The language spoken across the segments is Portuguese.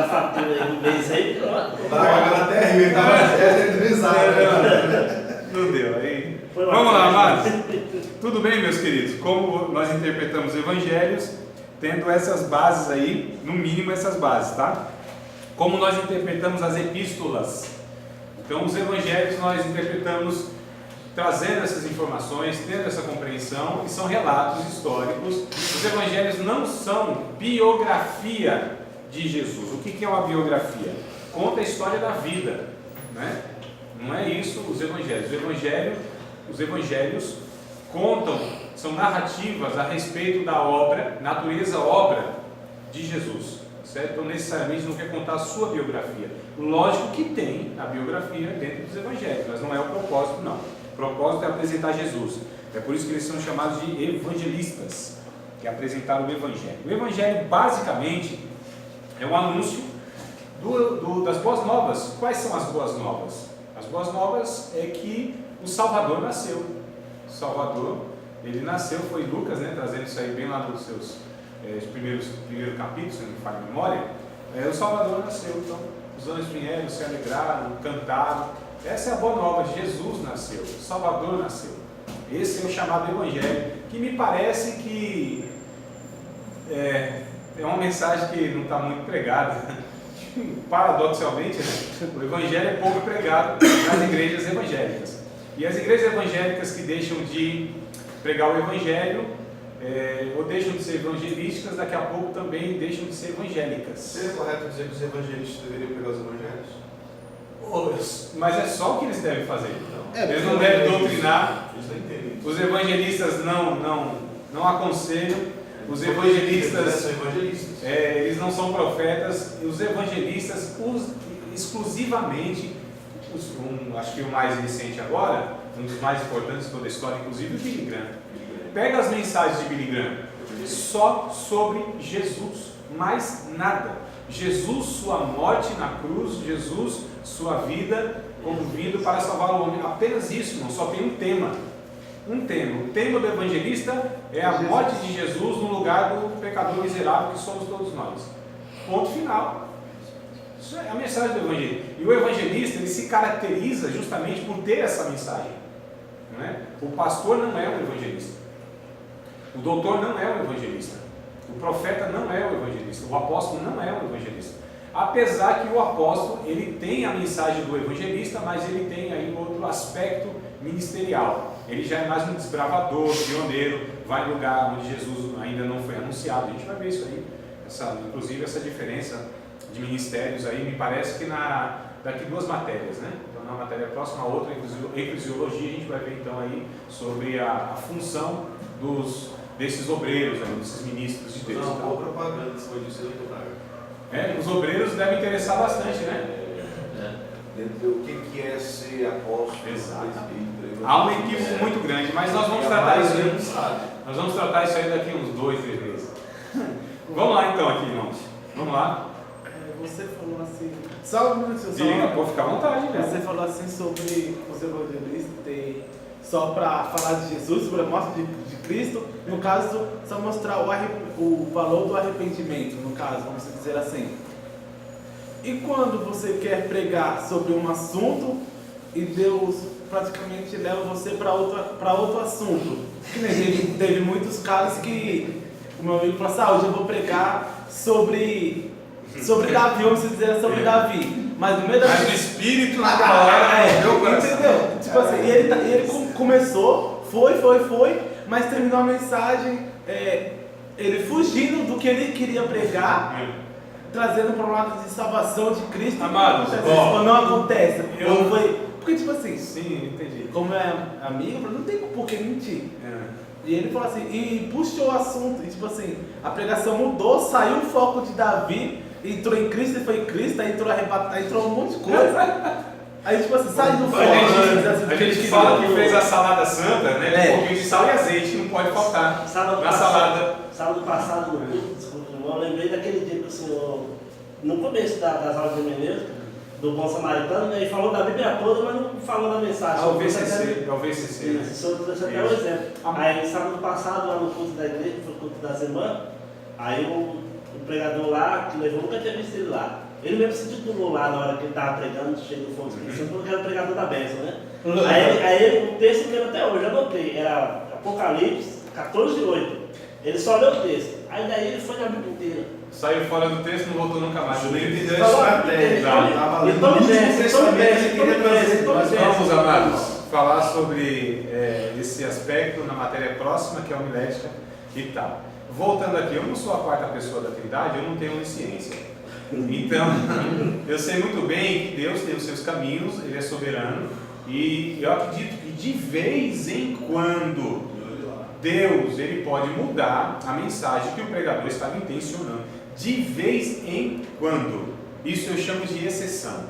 fatura aí no mês aí, pronto. Agora até rir, tava risada. Não deu, aí. Vamos lá, amados. Tudo bem, meus queridos? Como nós interpretamos evangelhos, tendo essas bases aí, no mínimo essas bases, tá? Como nós interpretamos as epístolas. Então, os evangelhos nós interpretamos trazendo essas informações, tendo essa compreensão, e são relatos históricos. Os evangelhos não são biografia de Jesus. O que é uma biografia? Conta a história da vida, né? Não é isso os evangelhos. Os evangelhos contam, são narrativas a respeito da obra, natureza obra de Jesus, certo? Então necessariamente não quer contar a sua biografia. Lógico que tem a biografia dentro dos evangelhos, mas não é o propósito, não. O propósito é apresentar Jesus. É por isso que eles são chamados de evangelistas, que apresentaram o evangelho. O evangelho basicamente é um anúncio das boas novas. Quais são as boas novas? As boas novas é que o Salvador nasceu. O Salvador, ele nasceu, foi Lucas, né, trazendo isso aí bem lá nos seus primeiros capítulos, se não me falha a memória. O Salvador nasceu, então os anjos vieram, se alegraram, cantaram. Essa é a boa nova, Jesus nasceu, o Salvador nasceu. Esse é o chamado Evangelho, que me parece que é uma mensagem que não está muito pregada. Paradoxalmente, né? O Evangelho é pouco pregado nas igrejas evangélicas. E as igrejas evangélicas que deixam de pregar o Evangelho, ou deixam de ser evangelísticas, daqui a pouco também deixam de ser evangélicas. Seria correto dizer que os evangelistas deveriam pregar os evangelhos? Mas é só o que eeles devem fazer. Eles não devem doutrinar. Eles não entendem. Os evangelistas não aconselham. Os evangelistas são evangelistas. Eles não são profetas. Os evangelistas exclusivamente, acho que o mais recente agora, um dos mais importantes de toda a história, inclusive o Billy Graham. Pega as mensagens de Billy Graham, só sobre Jesus, mais nada. Jesus, sua morte na cruz, Jesus, sua vida como vindo para salvar o homem. Apenas isso, não só tem um tema. O tema do evangelista é a morte de Jesus no lugar do pecador miserável que somos todos nós. Ponto final. Isso é a mensagem do evangelho. E o evangelista, ele se caracteriza justamente por ter essa mensagem. Não é? O pastor não é um evangelista. O doutor não é um evangelista. O profeta não é o evangelista. O apóstolo não é um evangelista. Apesar que o apóstolo, ele tem a mensagem do evangelista, mas ele tem aí outro aspecto ministerial. Ele já é mais um desbravador, pioneiro, vai em lugar onde Jesus ainda não foi anunciado. A gente vai ver isso aí, inclusive essa diferença de ministérios aí, me parece que daqui duas matérias, né? Então na matéria próxima, a outra, eclesiologia, a gente vai ver então aí sobre a função desses obreiros, aí, desses ministros de Deus. Não, boa propaganda, se foi disso os obreiros devem interessar bastante, né? Dentro do que é ser apóstolo. Exato. Presbítero. Há um equívoco muito grande, mas nós vamos tratar isso aí. Nós vamos tratar isso aí daqui uns 2, 3 meses. Vamos lá então aqui, irmãos. Vamos lá. Você falou assim. Só um minuto, Diga, pode ficar à vontade, né? Você falou assim sobre os evangelistas só para falar de Jesus, sobre a morte de Cristo. No caso, só mostrar o valor do arrependimento, no caso, vamos dizer assim. E quando você quer pregar sobre um assunto e Deus praticamente leva você para outro assunto? Que nem teve muitos casos que o meu amigo falou assim: hoje eu vou pregar sobre Davi, vamos dizer sobre Davi. Mas no meio da Mas o espírito naquela hora entendeu? Tipo assim, ele começou, foi, mas terminou a mensagem, ele fugindo do que ele queria pregar, trazendo para um lado de salvação de Cristo. Amados, não acontece. Porque tipo assim, sim, entendi. Como é amigo, não tem por que mentir. E ele falou assim, e puxou o assunto, e tipo assim, a mudou, saiu o foco de Davi, entrou em Cristo e foi em Cristo, aí entrou um monte de coisa. Aí tipo assim, saiu do foco. A gente fala que fez a salada santa, né? Um pouquinho de sal e azeite, não pode faltar na salada. Sábado passado, desculpa, eu lembrei daquele dia que o senhor, no começo das aulas de hermenêutica, do Bom Samaritano, ele falou da Bíblia toda, mas não falou da mensagem. É o VCC. Isso, o senhor trouxe até um exemplo. Aí, sábado passado, lá no culto da igreja, que foi o culto da semana, aí o o pregador lá, que levou, nunca tinha visto ele lá. Ele mesmo se titulou lá na hora que ele estava pregando, cheio do fogo, porque era o pregador da bênção, né? Aí o texto que até hoje, eu anotei, era Apocalipse 14:8. Ele só leu o texto. Aí daí ele foi na Bíblia inteira. Saiu fora do texto e não voltou nunca mais. Ele entendeu Falou, essa matéria. Vamos, amados, falar sobre esse aspecto na matéria próxima, que é a homilética e tal. Voltando aqui, eu não sou a quarta pessoa da Trindade, eu não tenho onisciência. Então, eu sei muito bem que Deus tem os seus caminhos, Ele é soberano, e eu acredito que de vez em quando Deus ele pode mudar a mensagem que o pregador estava intencionando. De vez em quando. Isso eu chamo de exceção.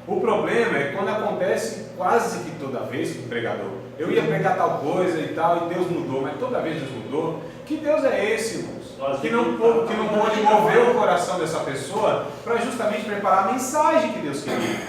O problema é quando acontece quase que toda vez que o pregador, eu ia pregar tal coisa e tal, e Deus mudou, mas toda vez Deus mudou. Que Deus é esse, irmãos? Que não pode mover o coração dessa pessoa para justamente preparar a mensagem que Deus queria.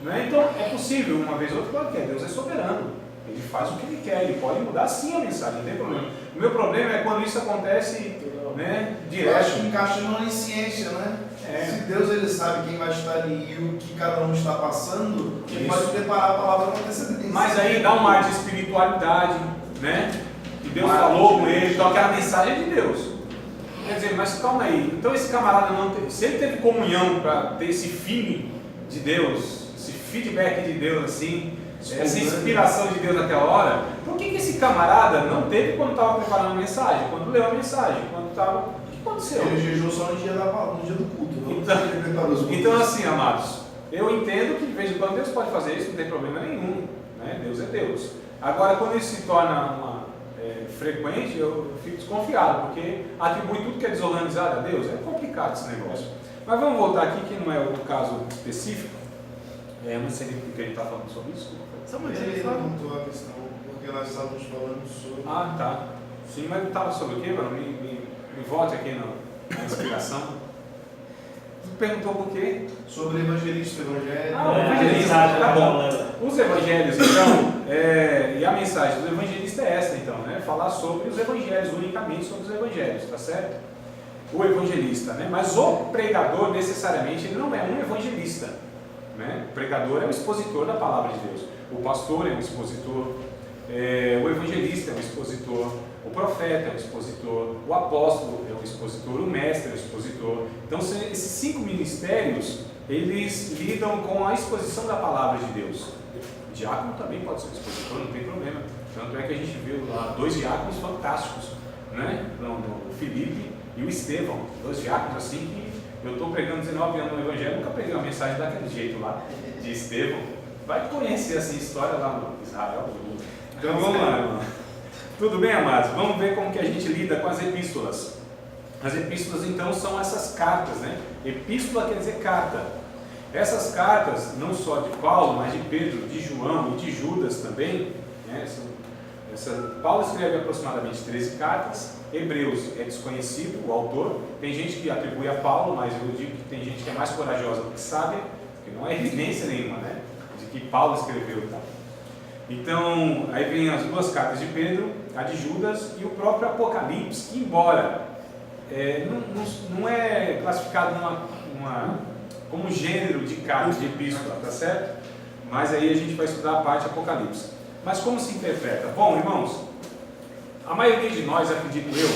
Não é? Então é possível, uma vez ou outra, claro que é, Deus é soberano. Ele faz o que ele quer, ele pode mudar sim a mensagem, não tem problema. O meu problema é quando isso acontece, né, Eu acho que direto. encaixa na onisciência, né? É. Se Deus ele sabe quem vai estar ali e o que cada um está passando, ele Isso. pode preparar a palavra com antecedência. Mas aí dá um ar de espiritualidade, né? Que Deus falou com ele, então aquela mensagem é de Deus. Quer dizer, mas calma aí, então esse camarada não teve, se ele teve comunhão para ter esse feeling de Deus, esse feedback de Deus assim, essa inspiração de Deus naquela hora, por que esse camarada não teve quando estava preparando a mensagem, quando leu a mensagem, quando estava... O que aconteceu? Ele jejuou só no dia do culto, não Então- ele preparou os cultos. Então assim, amados, eu entendo que de vez em quando Deus pode fazer isso, não tem problema nenhum, né? Deus é Deus. Agora, quando isso se torna frequente, eu fico desconfiado, porque atribui tudo que é desorganizado a Deus. É complicado esse negócio. Mas vamos voltar aqui, que não é o caso específico. Não sei o que ele está falando sobre isso. Ele levantou a questão, porque nós estávamos falando sobre... Ah, tá. Sim, mas não estava sobre o quê, mano? Me volte aqui na inspiração. Tu perguntou por quê? Sobre evangelista, evangelho. O evangelista, tá bom. Os evangelhos, então, e a mensagem do evangelista é esta, então, né? Falar sobre os evangelhos, unicamente sobre os evangelhos, tá certo? O evangelista, né? Mas o pregador, necessariamente, ele não é um evangelista, né? O pregador é o expositor da palavra de Deus. O pastor é um expositor, o evangelista é um expositor, o profeta é um expositor, o apóstolo é um expositor, o mestre é um expositor. Então, esses 5 ministérios, eles lidam com a exposição da palavra de Deus. O diácono também pode ser um expositor, não tem problema. Tanto é que a gente viu lá 2 diáconos fantásticos, né? O Filipe e o Estevão, 2 diáconos assim que eu estou pregando 19 anos no Evangelho, nunca preguei uma mensagem daquele jeito lá, de Estevão. Vai conhecer essa história lá no Israel. Então vamos lá, irmão. Tudo bem, amados? Vamos ver como que a gente lida com as epístolas. As epístolas, então, são essas cartas, né? Epístola quer dizer carta. Essas cartas, não só de Paulo, mas de Pedro, de João e de Judas também, né? Paulo escreve aproximadamente 13 cartas. Hebreus é desconhecido, o autor. Tem gente que atribui a Paulo, mas eu digo que tem gente que é mais corajosa do que sábia, porque não há evidência nenhuma, né? De que Paulo escreveu, tá? Então, aí vem as 2 cartas de Pedro, a de Judas e o próprio Apocalipse, que embora não é classificado como gênero de carta, de epístola, tá certo? Mas aí a gente vai estudar a parte Apocalipse. Mas como se interpreta? Bom, irmãos, a maioria de nós, acredito eu,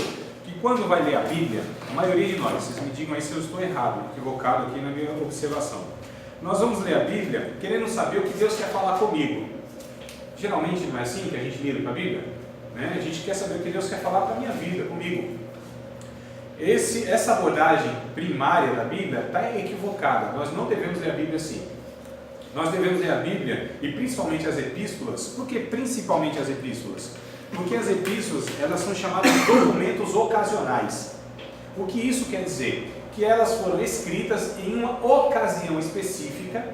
que quando vai ler a Bíblia, a maioria de nós, vocês me digam aí se eu estou errado, equivocado aqui na minha observação. Nós vamos ler a Bíblia querendo saber o que Deus quer falar comigo. Geralmente não é assim que a gente lida para a Bíblia, né? A gente quer saber o que Deus quer falar para a minha vida, comigo. Essa abordagem primária da Bíblia está equivocada. Nós não devemos ler a Bíblia assim. Nós devemos ler a Bíblia e principalmente as epístolas. Por que principalmente as epístolas? Porque as epístolas, elas são chamadas de documentos ocasionais. O que isso quer dizer? Que elas foram escritas em uma ocasião específica,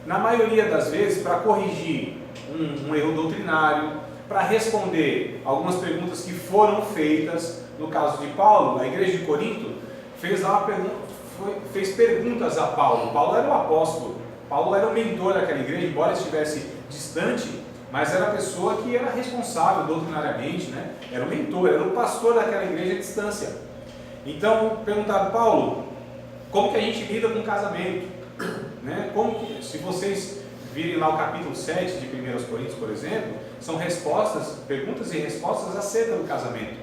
na maioria das vezes para corrigir um erro doutrinário, para responder algumas perguntas que foram feitas. No caso de Paulo, a igreja de Corinto fez perguntas a Paulo. Paulo era o apóstolo, Paulo era o mentor daquela igreja, embora estivesse distante, mas era a pessoa que era responsável doutrinariamente, né? Era o mentor, era o pastor daquela igreja à distância. Então, perguntaram, Paulo, como que a gente lida com o casamento? Né? Se vocês virem lá o capítulo 7 de 1 Coríntios, por exemplo, são respostas, perguntas e respostas acerca do casamento.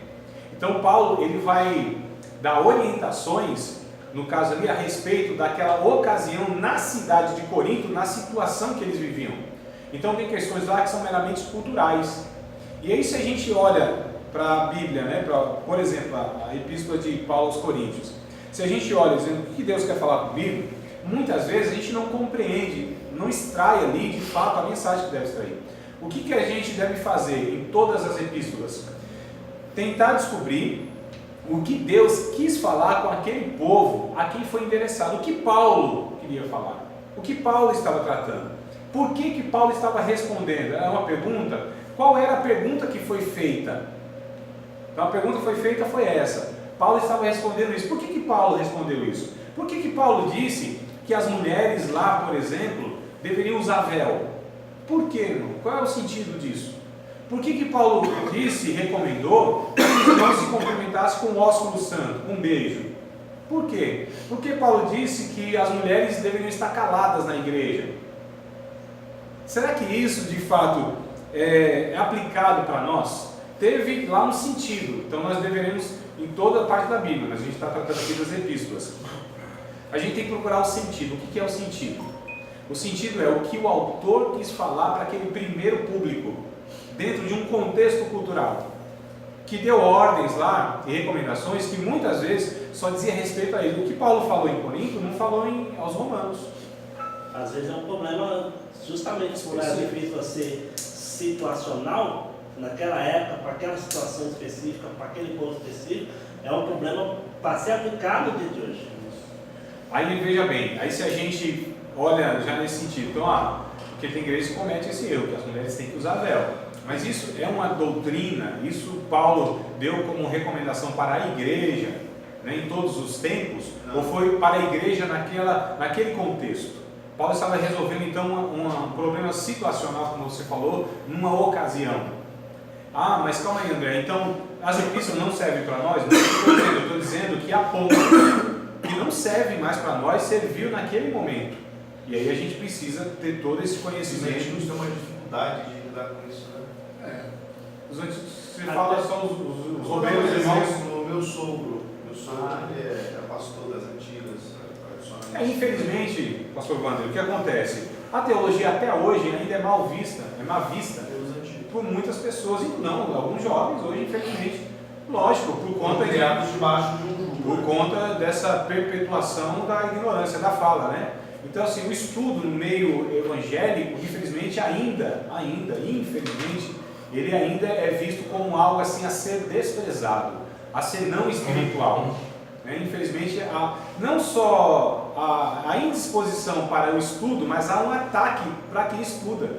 Então Paulo, ele vai dar orientações, no caso ali, a respeito daquela ocasião na cidade de Corinto, na situação que eles viviam. Então tem questões lá que são meramente culturais. E aí, se a gente olha para a Bíblia, né, por exemplo, a epístola de Paulo aos Coríntios, se a gente olha dizendo o que Deus quer falar comigo, muitas vezes a gente não compreende, não extrai ali de fato a mensagem que deve extrair. O que a gente deve fazer em todas as epístolas? Tentar descobrir o que Deus quis falar com aquele povo a quem foi endereçado, o que Paulo queria falar, o que Paulo estava tratando, por que Paulo estava respondendo. Era uma pergunta. Qual era a pergunta que foi feita? Então a pergunta que foi feita foi essa. Paulo estava respondendo isso. Por que Paulo respondeu isso? Por que Paulo disse que as mulheres lá, por exemplo, deveriam usar véu? Por quê, irmão? Qual é o sentido disso? Por que Paulo disse, recomendou, que os irmãos se cumprimentassem com o ósculo santo, um beijo? Por quê? Porque Paulo disse que as mulheres deveriam estar caladas na igreja. Será que isso, de fato, é aplicado para nós? Teve lá um sentido, então nós deveremos, em toda a parte da Bíblia, mas a gente está tratando aqui das epístolas, a gente tem que procurar o sentido. O que é o sentido? O sentido é o que o autor quis falar para aquele primeiro público, dentro de um contexto cultural, que deu ordens lá e recomendações que muitas vezes só dizia respeito a ele. O que Paulo falou em Corinto não falou aos romanos. Às vezes é um problema, justamente por a epístola ser situacional, naquela época, para aquela situação específica, para aquele povo específico, é um problema para ser aplicado no dia de hoje. Aí veja bem, aí se a gente olha já nesse sentido, então, porque tem igreja que comete esse erro, que as mulheres têm que usar véu. Mas isso é uma doutrina, isso Paulo deu como recomendação para a igreja, né, em todos os tempos, ou foi para a igreja naquele contexto? Paulo estava resolvendo então um problema situacional, como você falou, numa ocasião. Ah, mas calma aí, André, então as epístolas não servem para nós? Não, eu estou dizendo que há pontos que não servem mais para nós, serviu naquele momento. E aí a gente precisa ter todo esse conhecimento. A gente tem uma dificuldade de lidar com isso, né? Você fala só os obreiros irmãos. O meu sogro ele é pastor das antigas, tradicionais. Infelizmente, pastor Wander, o que acontece? A teologia até hoje ainda é mal vista por muitas pessoas, e não, alguns jovens hoje, infelizmente, lógico, por conta debaixo de um jugo, por conta dessa perpetuação da ignorância, da fala, né? Então, assim, o estudo no meio evangélico, infelizmente, infelizmente, ele ainda é visto como algo assim a ser desprezado, a ser não espiritual. Né? Infelizmente, não só a indisposição para o estudo, mas há um ataque para quem estuda.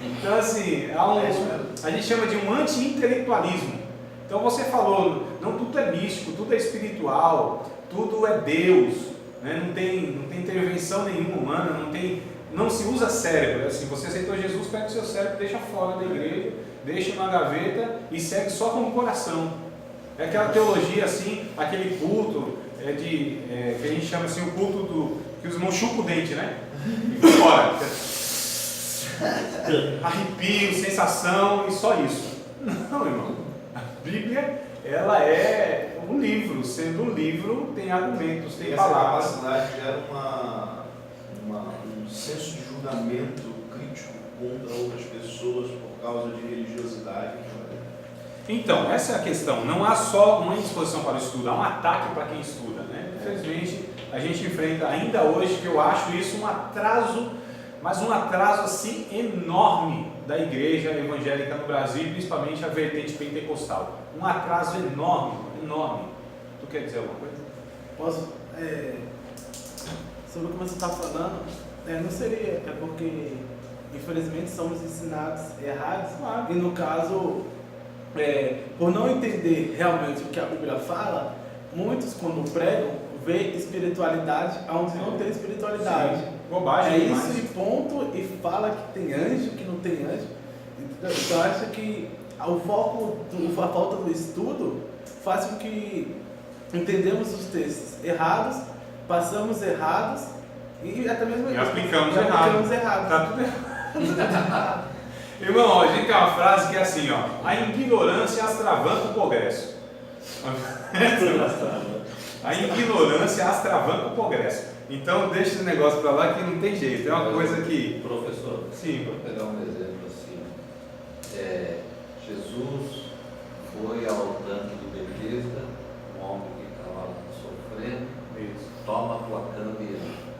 Então, assim, a gente chama de um anti-intelectualismo. Então, você falou, não tudo é místico, tudo é espiritual, tudo é Deus, né? Não tem intervenção nenhuma humana, não se usa cérebro. Assim, você aceitou Jesus, pega o seu cérebro, deixa fora da igreja, deixa na gaveta e segue só com o coração. É aquela teologia assim, aquele culto que a gente chama assim, o culto que os irmãos chupam o dente, né? E vai embora. Arrepio, sensação e só isso. Não, irmão. A Bíblia, ela é um livro. Sendo um livro, tem argumentos, tem palavras. Essa capacidade gera um senso de julgamento crítico contra outras pessoas por causa de religiosidade. Então, essa é a questão. Não há só uma indisposição para o estudo, há um ataque para quem estuda, né? Infelizmente, a gente enfrenta ainda hoje, que eu acho isso um atraso, mas um atraso assim enorme da igreja evangélica no Brasil, principalmente a vertente pentecostal. Um atraso enorme. Tu quer dizer alguma coisa? Posso? Sobre como você está falando, não seria, porque infelizmente somos ensinados errados, e no caso, por não entender realmente o que a Bíblia fala, muitos quando pregam, vê espiritualidade onde não tem espiritualidade. Sim, bobagem. É isso de ponto e fala que tem anjo, que não tem anjo. Então acho que a falta do estudo faz com que entendemos os textos errados, passamos errados e até mesmo E aplicamos errados. Tá tudo errado. Irmão, ó, a gente tem uma frase que é assim, ó: a ignorância astravanca o progresso. A ignorância astravanca o progresso. Então deixa esse negócio pra lá que não tem jeito. É uma coisa que... Professor, Sim. vou pegar um exemplo assim. Jesus foi ao tanque do Betesda, um homem que estava lá sofrendo, Isso. toma a tua cama e anda.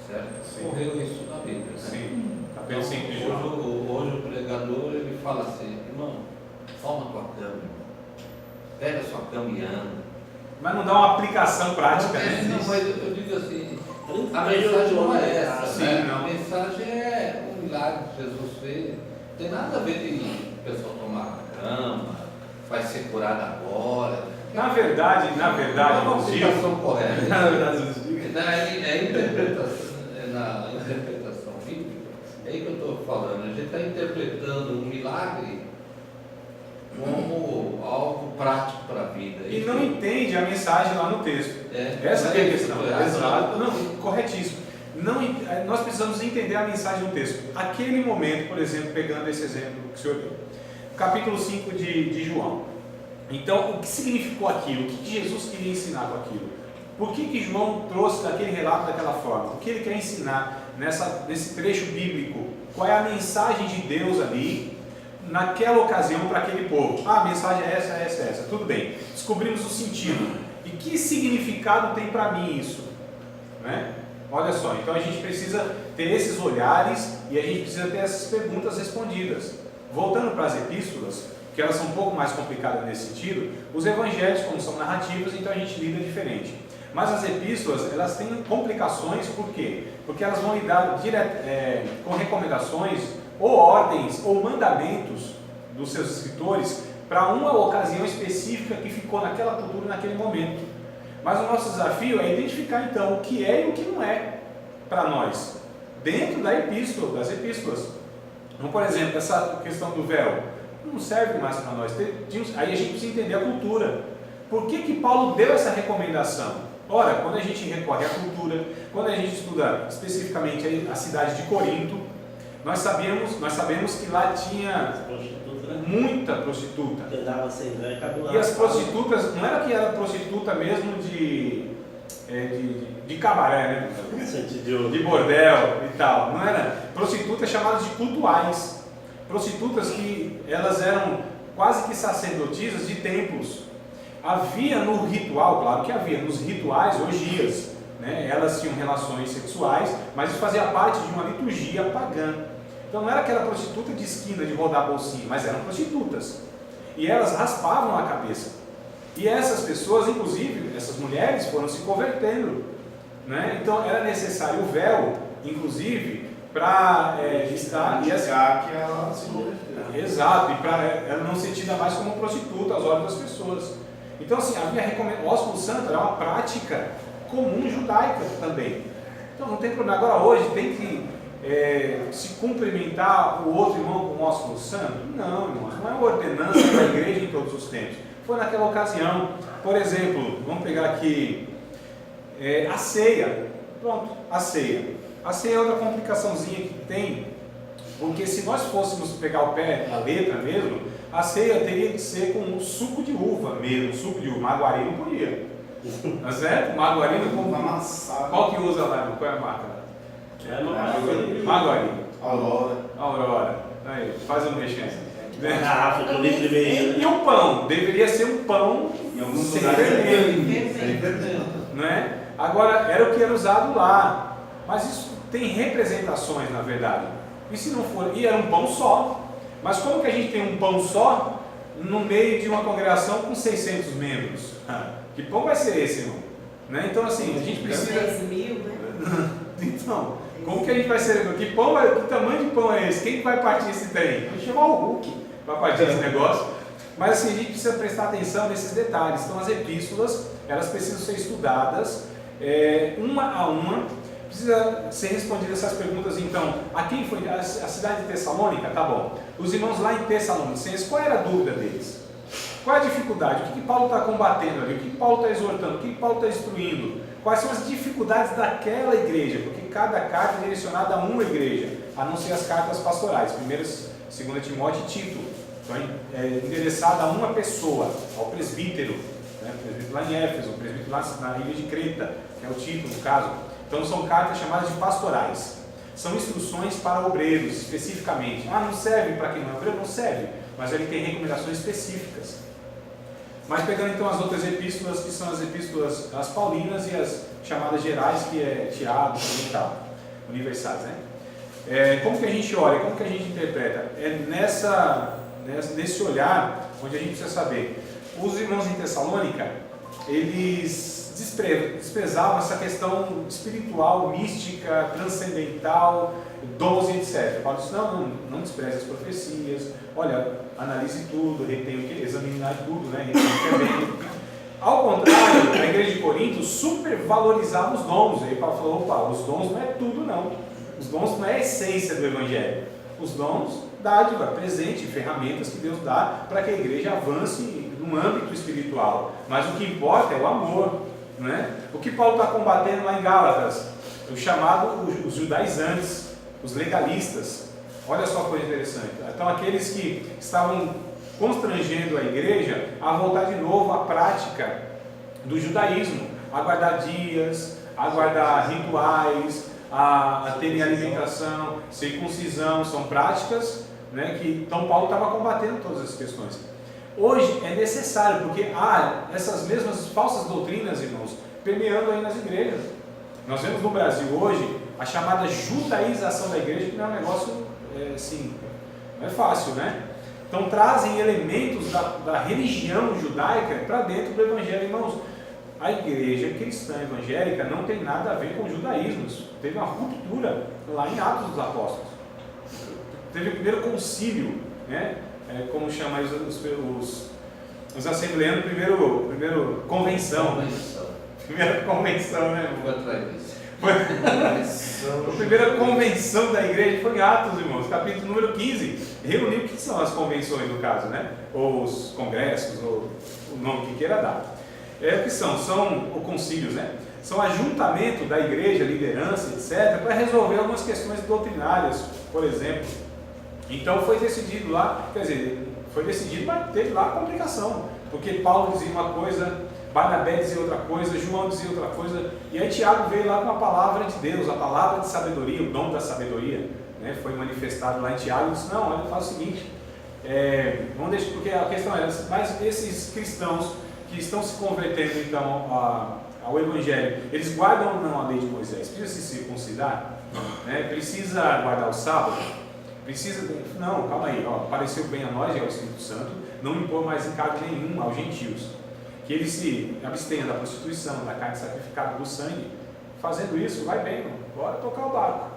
Certo? Sim. Morreu isso na Bíblia, né? Sim. Capítulo 5 de Hoje, João. hoje o pregador ele fala assim: irmão, toma a tua cama, irmão. Pega a sua cama e anda. Mas não dá uma aplicação prática, né? Não, mas eu digo assim, a Veio mensagem não é de- essa, Sim, né? não. A mensagem é um milagre que Jesus fez. Não tem nada a ver de o pessoal tomar a cama, vai ser curado agora. Na verdade, Não é uma nos dias... aplicação correta. Na verdade, Jesus diga. Na interpretação bíblica, é aí que eu estou falando. A gente está interpretando um milagre como algo prático para a vida. E não entende a mensagem lá no texto. Essa é a questão. Exato. Não, corretíssimo. Nós precisamos entender a mensagem do texto. Aquele momento, por exemplo, pegando esse exemplo que o senhor deu, capítulo 5 de João. Então, o que significou aquilo? O que Jesus queria ensinar com aquilo? Por que João trouxe daquele relato daquela forma? O que ele quer ensinar nesse trecho bíblico? Qual é a mensagem de Deus ali, naquela ocasião, para aquele povo? Ah, a mensagem é essa, essa, essa. Tudo bem. Descobrimos o sentido. E que significado tem para mim isso? Né? Olha só, então a gente precisa ter esses olhares e a gente precisa ter essas perguntas respondidas. Voltando para as epístolas, que elas são um pouco mais complicadas nesse sentido, os evangelhos, como são narrativos, então a gente lida diferente. Mas as epístolas, elas têm complicações, por quê? Porque elas vão lidar com recomendações, ou ordens, ou mandamentos dos seus escritores, para uma ocasião específica que ficou naquela cultura, naquele momento. Mas o nosso desafio é identificar então o que é e o que não é para nós, dentro da epístola, das epístolas. Então, por exemplo, essa questão do véu não serve mais para nós. Aí a gente precisa entender a cultura. Por que Paulo deu essa recomendação? Ora, quando a gente recorre à cultura, quando a gente estuda especificamente a cidade de Corinto, nós sabemos que lá tinha muita prostituta. Que andava sem grana, cabelo. E as prostitutas, não era que era prostituta mesmo de cabaré, né? De bordel e tal. Não era. Prostitutas chamadas de cultuais. Prostitutas que elas eram quase que sacerdotisas de templos. Havia no ritual, claro que havia, nos rituais, orgias, né? Elas tinham relações sexuais, mas isso fazia parte de uma liturgia pagã. Então não era aquela prostituta de esquina de rodar a bolsinha, mas eram prostitutas. E elas raspavam a cabeça. E essas pessoas, inclusive, essas mulheres foram se convertendo, né? Então era necessário o véu, inclusive, para estar... que ela se converteu. Exato, e para ela não ser tida mais como prostituta aos olhos das pessoas. Então assim, havia o ósculo santo era uma prática comum judaica também. Então não tem problema. Agora hoje tem que se cumprimentar o outro irmão com o ósculo santo? Não, irmãos, não é uma ordenança da igreja em todos os tempos. Foi naquela ocasião. Por exemplo, vamos pegar aqui a ceia. Pronto, a ceia. A ceia é outra complicaçãozinha que tem, porque se nós fôssemos pegar o pé da letra mesmo, a ceia teria que ser com um suco de uva mesmo, suco de uva. Maguari não podia. Tá certo? Maguari não Uma podia. amassada. Qual que usa lá, irmão? Qual é a marca? Maguari. Aurora. Aí, faz um mexendo. Garrafa com litro e meio. E o pão? Deveria ser um pão Em alguns sem lugares fermento. Não é? Agora, era o que era usado lá. Mas isso tem representações, na verdade. E se não for? E era um pão só. Mas como que a gente tem um pão só no meio de uma congregação com 600 membros? Que pão vai ser esse, irmão? Né? Então, assim, a gente precisa... 10 mil, né? Então, como que a gente vai ser? Que tamanho de pão é esse? Quem vai partir esse trem? Vou chamar o Hulk para partir esse negócio. Mas assim, a gente precisa prestar atenção nesses detalhes. Então, as epístolas, elas precisam ser estudadas uma a uma. Precisa ser respondidas essas perguntas. Então, a quem foi? A cidade de Tessalônica? Tá bom. Os irmãos lá em Tessalonicenses, qual era a dúvida deles? Qual é a dificuldade? O que Paulo está combatendo ali? O que Paulo está exortando? O que Paulo está instruindo? Quais são as dificuldades daquela igreja? Porque cada carta é direcionada a uma igreja, a não ser as cartas pastorais, 1ª, 2ª Timóteo e Tito. Então é endereçada a uma pessoa, ao presbítero, né? O presbítero lá em Éfeso, o presbítero lá na ilha de Creta, que é o Tito no caso. Então são cartas chamadas de pastorais. São instruções para obreiros, especificamente. Não serve para quem não é obreiro? Não serve, mas ele tem recomendações específicas. Mas pegando então as outras epístolas, que são as epístolas as paulinas e as chamadas gerais, que é Tiago e tal, universais, né? Como que a gente olha, como que a gente interpreta? É nesse olhar onde a gente precisa saber. Os irmãos em Tessalônica, eles desprezavam essa questão espiritual, mística, transcendental, dons e etc. Paulo disse, não despreze as profecias, olha, analise tudo, retenha o que, examinar tudo, né? Retenha o que é bem. Ao contrário, a igreja de Corinto supervalorizava os dons. Aí Paulo falou, opa, os dons não é tudo não. Os dons não é a essência do Evangelho. Os dons, dádiva, presente, ferramentas que Deus dá para que a igreja avance no âmbito espiritual. Mas o que importa é o amor. Né? O que Paulo está combatendo lá em Gálatas? O chamado, os judaizantes, os legalistas. Olha só a coisa interessante. Então aqueles que estavam constrangendo a igreja a voltar de novo à prática do judaísmo, a guardar dias, a guardar rituais, a terem alimentação, circuncisão, são práticas, né, que então Paulo estava combatendo todas essas questões. Hoje é necessário, porque há essas mesmas falsas doutrinas, irmãos, permeando aí nas igrejas. Nós vemos no Brasil hoje a chamada judaização da igreja, que não é um negócio assim, não é fácil, né? Então trazem elementos da religião judaica para dentro do evangelho, irmãos. A igreja cristã evangélica não tem nada a ver com judaísmos. Teve uma ruptura lá em Atos dos Apóstolos. Teve o primeiro concílio, né? Como chama os assembleanos, primeiro convenção. Primeira convenção, né? Vou atrás disso. A primeira convenção da igreja foi em Atos, irmãos, capítulo número 15. Reuniu o que são as convenções, no caso, né? Ou os congressos, ou o nome que queira dar. O que são? São concílios, né? São ajuntamento da igreja, liderança, etc., para resolver algumas questões doutrinárias, por exemplo. Então foi decidido lá, quer dizer, foi decidido, mas teve lá a complicação, porque Paulo dizia uma coisa, Barnabé dizia outra coisa, João dizia outra coisa, e aí Tiago veio lá com a palavra de Deus, a palavra de sabedoria, o dom da sabedoria, né, foi manifestado lá em Tiago, e disse, não, olha, faz o seguinte, vamos deixar, porque a questão é, mas esses cristãos que estão se convertendo então ao Evangelho, eles guardam ou não a lei de Moisés? Precisa se circuncidar? Né? Precisa guardar o sábado? Não, calma aí, pareceu bem a nós e ao Espírito Santo não impor mais encargo nenhum aos gentios, que eles se abstenham da prostituição, da carne sacrificada, do sangue. Fazendo isso, vai bem, bora tocar o barco,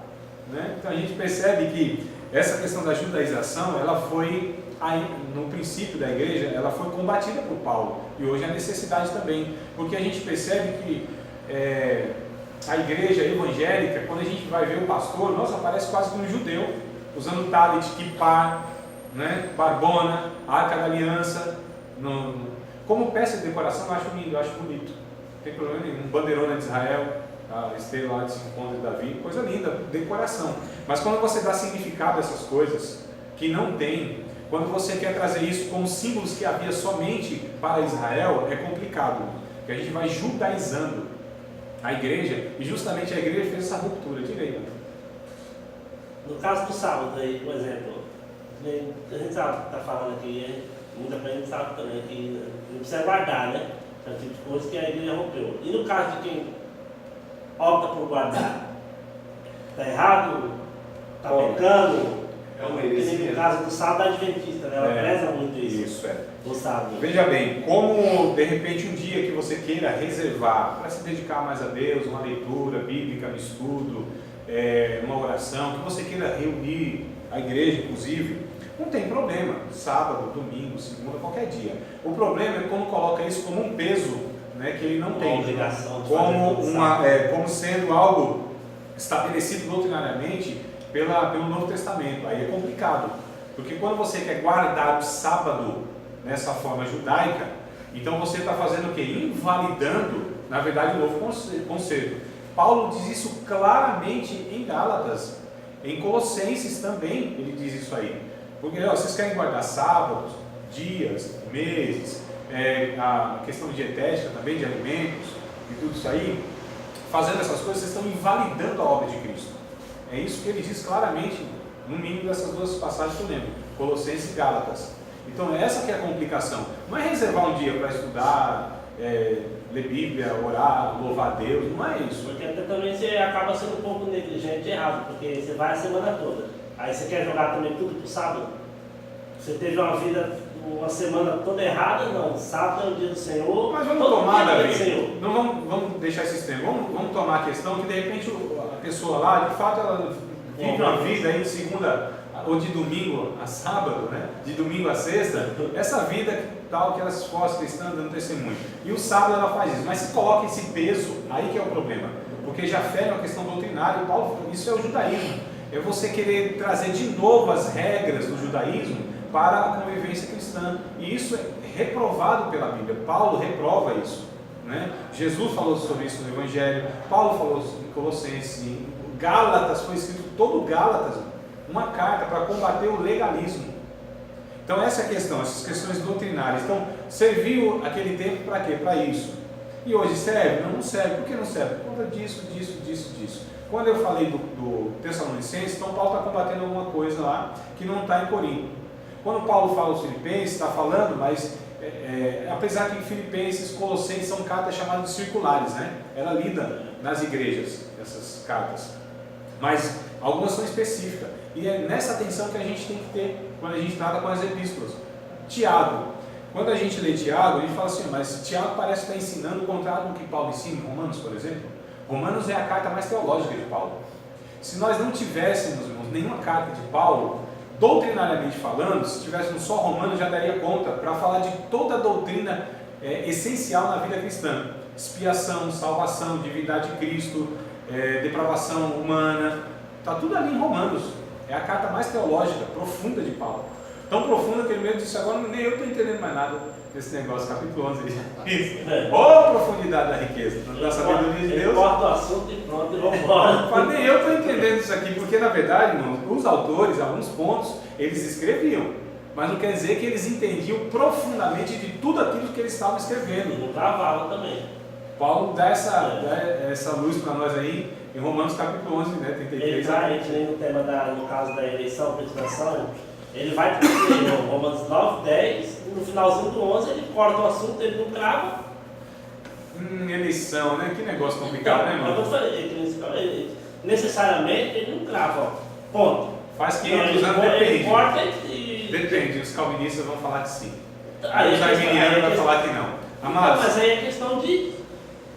né? Então a gente percebe que essa questão da judaização, ela foi, no princípio da igreja, ela foi combatida por Paulo, e hoje é a necessidade também, porque a gente percebe que a igreja evangélica, quando a gente vai ver o pastor, nossa, parece quase como um judeu, usando talit, kippah, né, barbona, arca da aliança, como peça de decoração. Eu acho lindo, eu acho bonito, não tem problema nenhum, bandeirona de Israel, a estrela lá de 5 pontos de Davi, coisa linda, decoração. Mas quando você dá significado a essas coisas, que não tem, quando você quer trazer isso como símbolos que havia somente para Israel, é complicado, porque a gente vai judaizando a igreja, e justamente a igreja fez essa ruptura. Diga aí, mano. No caso do sábado aí, por exemplo, a gente está falando aqui, muita gente sabe também que não precisa guardar, né? É o tipo de coisa que a igreja rompeu. E no caso de quem opta por guardar, está errado? Está pecando? É uma heresia. No caso do sábado adventista, né? Ela preza muito isso. O sábado. Veja bem, como de repente um dia que você queira reservar para se dedicar mais a Deus, uma leitura bíblica, um estudo, uma oração, que você queira reunir a igreja, inclusive, não tem problema, sábado, domingo, segunda, qualquer dia. O problema é quando coloca isso como um peso, né, que ele não tem, obrigação de como sendo algo estabelecido doutrinariamente pelo Novo Testamento. Aí é complicado, porque quando você quer guardar o sábado, nessa forma judaica, então você está fazendo o quê? Invalidando, na verdade, o novo concerto. Paulo diz isso claramente em Gálatas, em Colossenses também ele diz isso aí. Porque vocês querem guardar sábados, dias, meses, a questão de dietética também, de alimentos e tudo isso aí, fazendo essas coisas, vocês estão invalidando a obra de Cristo. É isso que ele diz claramente, no mínimo dessas duas passagens que eu lembro, Colossenses e Gálatas. Então essa que é a complicação. Não é reservar um dia para estudar, ler Bíblia, orar, louvar a Deus, não é isso. Porque até também você acaba sendo um pouco negligente e errado, porque você vai a semana toda. Aí você quer jogar também tudo pro sábado. Você teve uma vida, uma semana toda errada, não. Sábado é o dia do Senhor. Mas vamos tomar, dia Davi, não vamos deixar esse extremo. Vamos tomar a questão que de repente a pessoa lá, de fato, ela vive uma vida aí de segunda ou de domingo a sábado, né? De domingo a sexta, essa vida tal que ela se esforça cristã dando testemunho. E o sábado ela faz isso, mas se coloca esse peso, aí que é o problema, porque já fere uma questão doutrinária. E Paulo, isso é o judaísmo, é você querer trazer de novo as regras do judaísmo para a convivência cristã, e isso é reprovado pela Bíblia. Paulo reprova isso, né? Jesus falou sobre isso no Evangelho, Paulo falou em Colossenses, em Gálatas foi escrito todo Gálatas, uma carta para combater o legalismo. Então essa é a questão, essas questões doutrinárias. Então serviu aquele tempo para quê? Para isso. E hoje serve? Não serve. Por que não serve? Por conta disso. Quando eu falei do Tessalonicenses, então Paulo está combatendo alguma coisa lá que não está em Corinto. Quando Paulo fala aos Filipenses, está falando, mas apesar que em Filipenses, Colossenses são cartas chamadas de circulares, né? Ela lida nas igrejas, essas cartas. Mas algumas são específicas. E é nessa atenção que a gente tem que ter quando a gente trata com as epístolas. Tiago. Quando a gente lê Tiago, a gente fala assim, mas Tiago parece estar ensinando o contrário do que Paulo ensina em Romanos, por exemplo. Romanos é a carta mais teológica de Paulo. Se nós não tivéssemos, irmãos, nenhuma carta de Paulo, doutrinariamente falando, se tivéssemos só Romanos, já daria conta para falar de toda a doutrina essencial na vida cristã. Expiação, salvação, divindade de Cristo, depravação humana, está tudo ali em Romanos. É a carta mais teológica, profunda de Paulo. Tão profunda que ele mesmo disse, agora nem eu estou entendendo mais nada desse negócio, capítulo 11. Ó, profundidade da riqueza, da sabedoria de Deus. Corta o assunto e pronto, e vamos embora. Nem eu estou entendendo isso aqui, porque na verdade, irmãos, os autores, alguns pontos, eles escreviam, mas não quer dizer que eles entendiam profundamente de tudo aquilo que eles estavam escrevendo. Não travava também. Paulo dá essa luz para nós aí em Romanos capítulo 11, né, 33. Ele vai, no tema no caso da eleição, predestinação, ele vai dizer, Romanos 9, 10, no finalzinho do 11 ele corta o assunto, ele não crava. Eleição, né? Que negócio complicado, né, irmão? Eu necessariamente ele não crava, ó. Ponto. Faz 500 anos, ele depende. corta e... Depende, os calvinistas vão falar que sim. Aí Os arminianos vão falar que não. Amados, mas aí é questão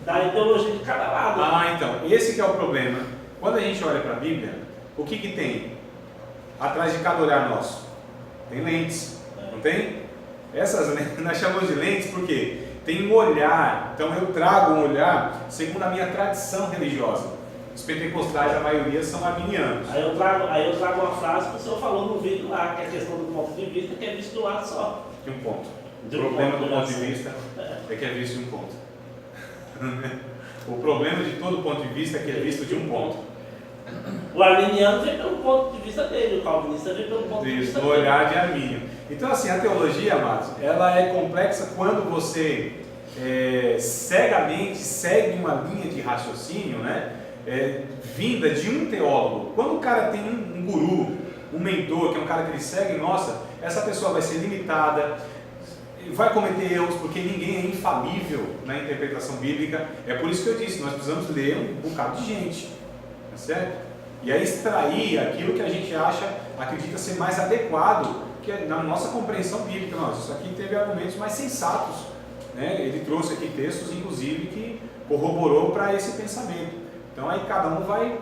da ideologia de cada lado. então, esse que é o problema. Quando a gente olha para a Bíblia, o que tem atrás de cada olhar nosso? Tem lentes, não tem? Essas lentes, nós chamamos de lentes porque tem um olhar. Então eu trago um olhar segundo a minha tradição religiosa. Os pentecostais, a maioria, são arminianos. Aí eu trago uma frase que o senhor falou no vídeo lá, que é a questão do ponto de vista, que é visto de um lado só. De um ponto. O De um problema ponto, do ponto de assim. vista é que é visto de um ponto. O problema de todo ponto de vista é que é visto de um ponto. O arminiano vem pelo ponto de vista dele, o calvinista vem pelo ponto de vista Do dele. olhar de Armínio. Então, assim, a teologia, amados, ela é complexa quando você cegamente segue uma linha de raciocínio, né? Vinda de um teólogo. Quando o cara tem um guru, um mentor, que é um cara que ele segue, nossa, essa pessoa vai ser limitada, vai cometer erros, porque ninguém é infalível na interpretação bíblica. É por isso que eu disse, nós precisamos ler um bocado de gente, tá certo? E aí extrair aquilo que a gente acredita ser mais adequado que na nossa compreensão bíblica. Nossa, isso aqui teve argumentos mais sensatos, né? Ele trouxe aqui textos, inclusive, que corroborou para esse pensamento. Então aí cada um vai,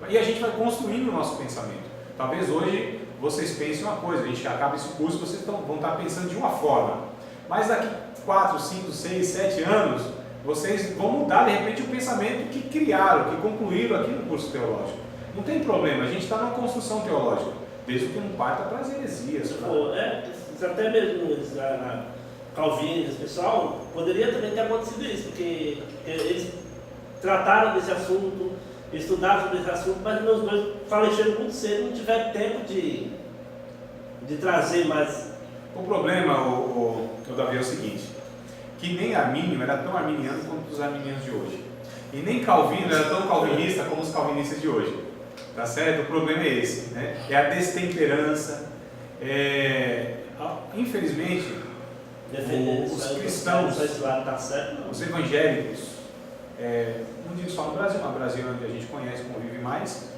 e a gente vai construindo o nosso pensamento. Talvez hoje vocês pensem uma coisa, a gente acaba esse curso, vocês vão estar pensando de uma forma, mas daqui 4, 5, 6, 7 anos, vocês vão mudar de repente o pensamento que criaram, que concluíram aqui no curso teológico. Não tem problema, a gente está numa construção teológica, desde que não parta para as heresias. até mesmo Calvino, esse pessoal, poderia também ter acontecido isso, porque eles trataram desse assunto, estudaram sobre esse assunto, mas meus dois faleceram muito cedo, não tiveram tempo de trazer mais. O problema, o Davi, é o seguinte, que nem Armínio era tão arminiano quanto os arminianos de hoje. E nem Calvino era tão calvinista como os calvinistas de hoje. Tá certo? O problema é esse, né? É a destemperança. Infelizmente, os cristãos, os evangélicos, não digo só no Brasil, mas no Brasil é onde a gente conhece, convive mais,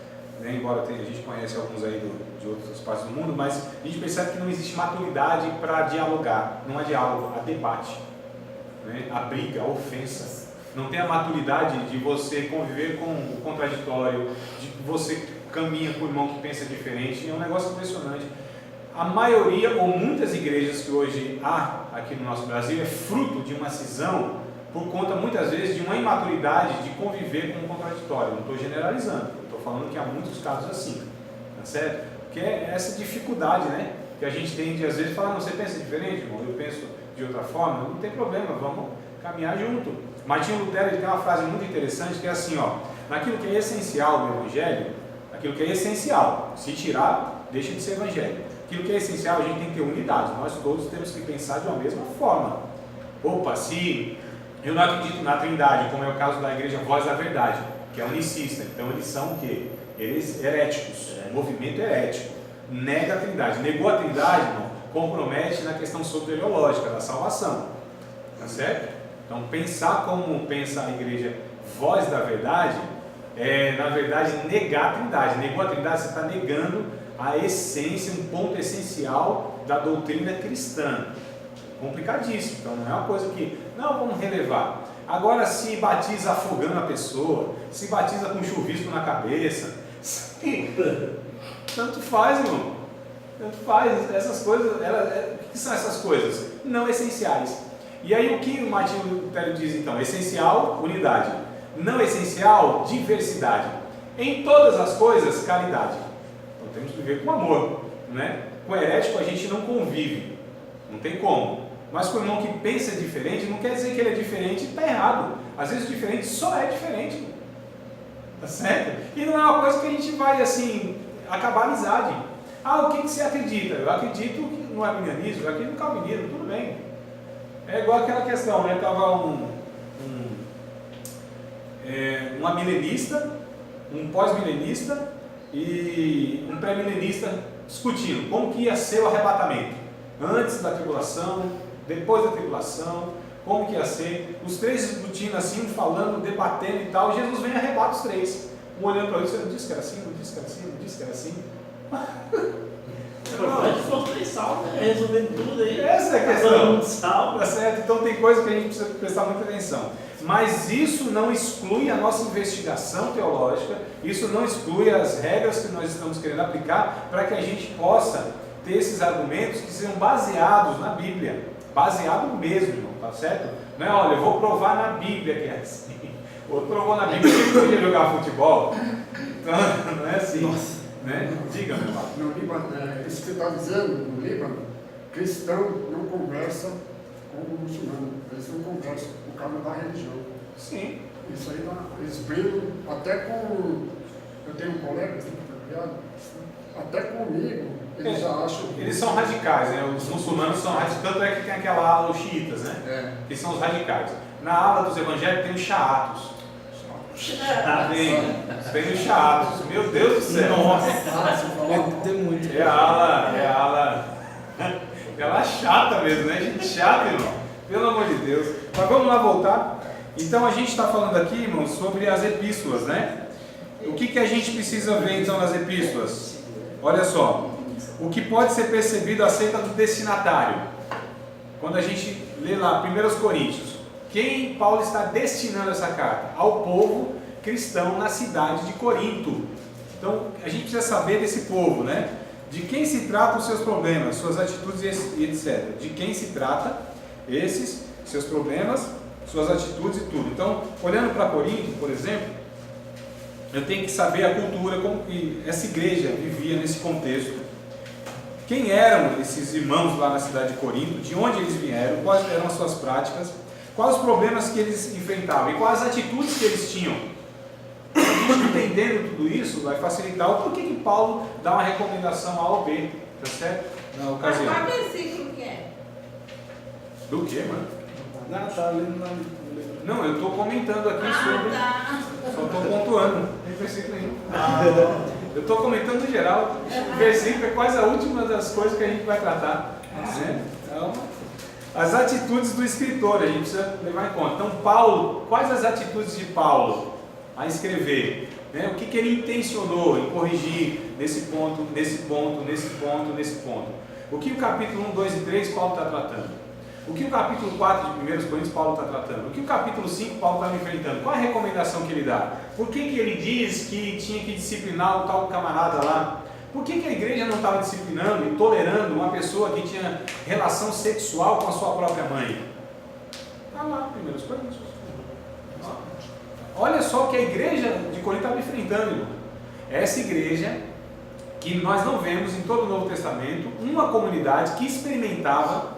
né? Embora a gente conhece alguns aí de outras partes do mundo, mas a gente percebe que não existe maturidade para dialogar. Não há diálogo, há debate, né? A briga, a ofensa. Não tem a maturidade de você conviver com o contraditório, de que você caminha com o irmão que pensa diferente. É um negócio impressionante. A maioria, ou muitas igrejas que hoje há aqui no nosso Brasil, é fruto de uma cisão por conta, muitas vezes, de uma imaturidade de conviver com o contraditório. Não estou generalizando, estou falando que há muitos casos assim, tá certo? Porque é essa dificuldade, né, que a gente tem de, às vezes, falar, não, você pensa diferente, irmão, eu penso de outra forma, não tem problema, vamos caminhar junto. Martinho Lutero, ele tem uma frase muito interessante que é assim, ó, naquilo que é essencial do Evangelho, aquilo que é essencial, se tirar, deixa de ser Evangelho. Aquilo que é essencial, a gente tem que ter unidade, nós todos temos que pensar de uma mesma forma. Opa, se eu não acredito na Trindade, como é o caso da Igreja Voz da Verdade, que é unicista, então eles são o quê? Eles heréticos, movimento herético, nega a Trindade. Negou a Trindade, irmão, compromete na questão soteriológica, da salvação, tá certo? Então, pensar como pensa a Igreja Voz da Verdade, na verdade, negar a Trindade. Negou a Trindade, você está negando a essência, um ponto essencial da doutrina cristã. Complicadíssimo. Então, não é uma coisa que, não, vamos relevar. Agora, se batiza afogando a pessoa, se batiza com chuvisco na cabeça, tanto faz, irmão. Tanto faz. Essas coisas, o que são essas coisas? Não essenciais. E aí o que o Martinho Lutero diz então? Essencial, unidade. Não essencial, diversidade. Em todas as coisas, caridade. Então temos que viver com amor, né? Com herético a gente não convive, não tem como. Mas com o irmão que pensa diferente, não quer dizer que ele é diferente e está errado. Às vezes o diferente só é diferente. Tá certo? E não é uma coisa que a gente vai assim, acabar a amizade. O que você acredita? Eu acredito no arminianismo, eu acredito no calvinismo, tudo bem. É igual aquela questão, né? Estava um amilenista, um pós-milenista e um pré-milenista discutindo como que ia ser o arrebatamento. Antes da tribulação, depois da tribulação, como que ia ser. Os três discutindo assim, falando, debatendo e tal. Jesus vem e arrebata os três. Um olhando para o outro, você não disse que era assim, não disse que era assim, não disse que era assim. Mas for três salvos, né? Resolvendo tudo aí. Essa é a questão. Salvo. Tá certo? Então tem coisa que a gente precisa prestar muita atenção. Mas isso não exclui a nossa investigação teológica, isso não exclui as regras que nós estamos querendo aplicar para que a gente possa ter esses argumentos que sejam baseados na Bíblia. Baseado mesmo, irmão, tá certo? Não é, olha, eu vou provar na Bíblia que é assim. Outro provou na Bíblia que podia jogar futebol. Então, não é assim. Nossa. Né? Diga, meu irmão. No Líbano, isso que você está dizendo, no Líbano, cristão não conversa com o muçulmano, eles não conversam por causa da religião. Sim. Isso aí eles brigam até com. Eu tenho um colega, até comigo, eles já acham. Eles são radicais, né? Os muçulmanos são radicais, tanto é que tem aquela ala, os xiitas, né? Que são os radicais. Na ala dos evangélicos tem os xaatos. Tem os chatos, meu Deus do céu. Nossa, tem muito. É a ala chata mesmo, né? Gente chata, irmão. Pelo amor de Deus. Mas vamos lá voltar. Então a gente está falando aqui, irmão, sobre as epístolas, né? O que a gente precisa ver então nas epístolas? Olha só. O que pode ser percebido acerca do destinatário. Quando a gente lê lá 1 Coríntios. Quem Paulo está destinando essa carta? Ao povo cristão na cidade de Corinto. Então, a gente precisa saber desse povo, né? De quem se trata os seus problemas, suas atitudes e etc. De quem se trata esses, seus problemas, suas atitudes e tudo. Então, olhando para Corinto, por exemplo, eu tenho que saber a cultura, como que essa igreja vivia nesse contexto. quem eram esses irmãos lá na cidade de Corinto, de onde eles vieram, quais eram as suas práticas, quais os problemas que eles enfrentavam e quais as atitudes que eles tinham. A gente entendendo tudo isso vai facilitar o porquê que Paulo dá uma recomendação A ou B, tá certo? Na ocasião. Mas qual versículo que é? Do que, mano? Não, tá lendo no livro. Não, eu estou comentando aqui sobre. Tá. Só estou pontuando. Não tem versículo nenhum. Eu estou comentando no geral. O versículo é quase a última das coisas que a gente vai tratar. Né? Então, as atitudes do escritor, a gente precisa levar em conta. Então, Paulo, quais as atitudes de Paulo a escrever? Né? O que ele intencionou em corrigir nesse ponto, nesse ponto, nesse ponto, nesse ponto? O que o capítulo 1, 2 e 3 Paulo está tratando? O que o capítulo 4 de 1 Coríntios Paulo está tratando? O que o capítulo 5 Paulo está enfrentando? Qual a recomendação que ele dá? Por que ele diz que tinha que disciplinar o tal camarada lá? Por que a igreja não estava disciplinando e tolerando uma pessoa que tinha relação sexual com a sua própria mãe? Está lá, 1 Coríntios. Olha só o que a igreja de Corinto estava enfrentando, irmão. Essa igreja que nós não vemos em todo o Novo Testamento, uma comunidade que experimentava